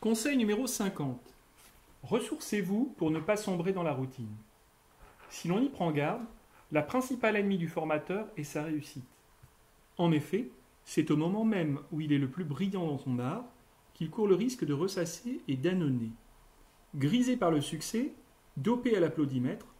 Conseil numéro 50. Ressourcez-vous pour ne pas sombrer dans la routine. Si l'on y prend garde, la principale ennemie du formateur est sa réussite. En effet, c'est au moment même où il est le plus brillant dans son art qu'il court le risque de ressasser et d'annoncer. Grisé par le succès, dopé à l'applaudimètre,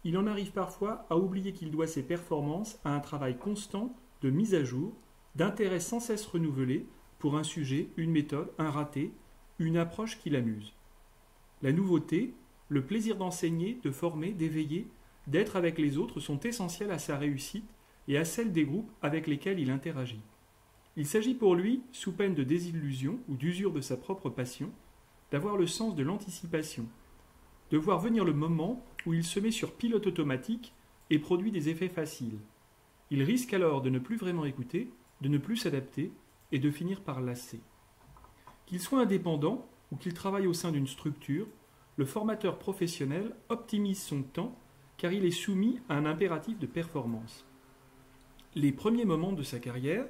il en arrive parfois à oublier qu'il doit ses performances à un travail constant de mise à jour, d'intérêt sans cesse renouvelé pour un sujet, une méthode, un raté, une approche qui l'amuse. La nouveauté, le plaisir d'enseigner, de former, d'éveiller, d'être avec les autres sont essentiels à sa réussite et à celle des groupes avec lesquels il interagit. Il s'agit pour lui, sous peine de désillusion ou d'usure de sa propre passion, d'avoir le sens de l'anticipation, de voir venir le moment où il se met sur pilote automatique et produit des effets faciles. Il risque alors de ne plus vraiment écouter, de ne plus s'adapter et de finir par lasser. Qu'il soit indépendant ou qu'il travaille au sein d'une structure, le formateur professionnel optimise son temps car il est soumis à un impératif de performance. Les premiers moments de sa carrière,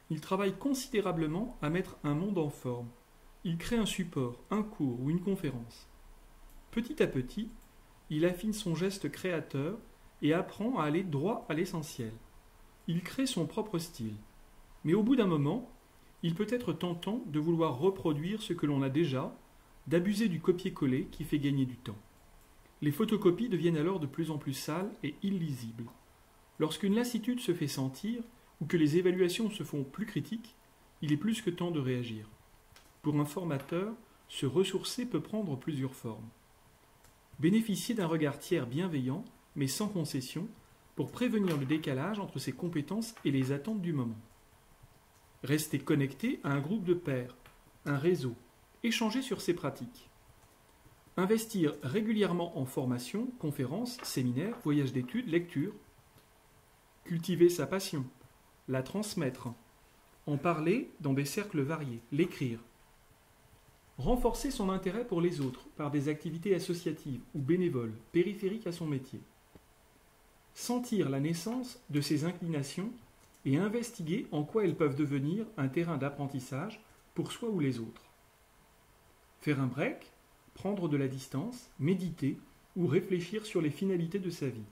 il travaille considérablement à mettre un monde en forme. Il crée un support, un cours ou une conférence. Petit à petit, il affine son geste créateur et apprend à aller droit à l'essentiel. Il crée son propre style. Mais au bout d'un moment, il peut être tentant de vouloir reproduire ce que l'on a déjà, d'abuser du copier-coller qui fait gagner du temps. Les photocopies deviennent alors de plus en plus sales et illisibles. Lorsqu'une lassitude se fait sentir ou que les évaluations se font plus critiques, il est plus que temps de réagir. Pour un formateur, se ressourcer peut prendre plusieurs formes. Bénéficier d'un regard tiers bienveillant, mais sans concession, pour prévenir le décalage entre ses compétences et les attentes du moment. Rester connecté à un groupe de pairs, un réseau, échanger sur ses pratiques. Investir régulièrement en formation, conférences, séminaires, voyages d'études, lectures. Cultiver sa passion, la transmettre, en parler dans des cercles variés, l'écrire. Renforcer son intérêt pour les autres par des activités associatives ou bénévoles, périphériques à son métier. Sentir la naissance de ses inclinations et investiguer en quoi elles peuvent devenir un terrain d'apprentissage pour soi ou les autres. Faire un break, prendre de la distance, méditer ou réfléchir sur les finalités de sa vie.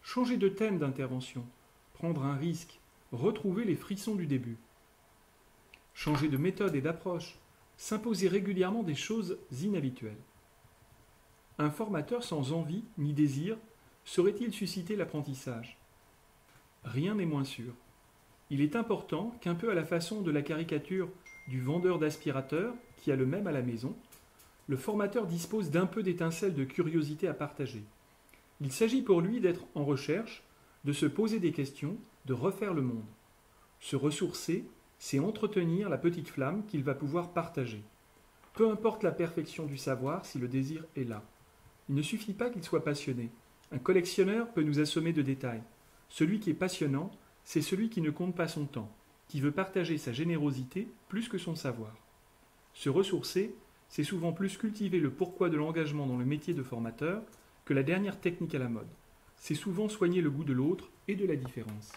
Changer de thème d'intervention, prendre un risque, retrouver les frissons du début. Changer de méthode et d'approche, s'imposer régulièrement des choses inhabituelles. Un formateur sans envie ni désir saurait-il susciter l'apprentissage ? Rien n'est moins sûr. Il est important qu'un peu à la façon de la caricature du vendeur d'aspirateurs qui a le même à la maison, le formateur dispose d'un peu d'étincelle de curiosité à partager. Il s'agit pour lui d'être en recherche, de se poser des questions, de refaire le monde. Se ressourcer, c'est entretenir la petite flamme qu'il va pouvoir partager. Peu importe la perfection du savoir si le désir est là. Il ne suffit pas qu'il soit passionné. Un collectionneur peut nous assommer de détails. Celui qui est passionnant, c'est celui qui ne compte pas son temps, qui veut partager sa générosité plus que son savoir. Se ressourcer, c'est souvent plus cultiver le pourquoi de l'engagement dans le métier de formateur que la dernière technique à la mode. C'est souvent soigner le goût de l'autre et de la différence.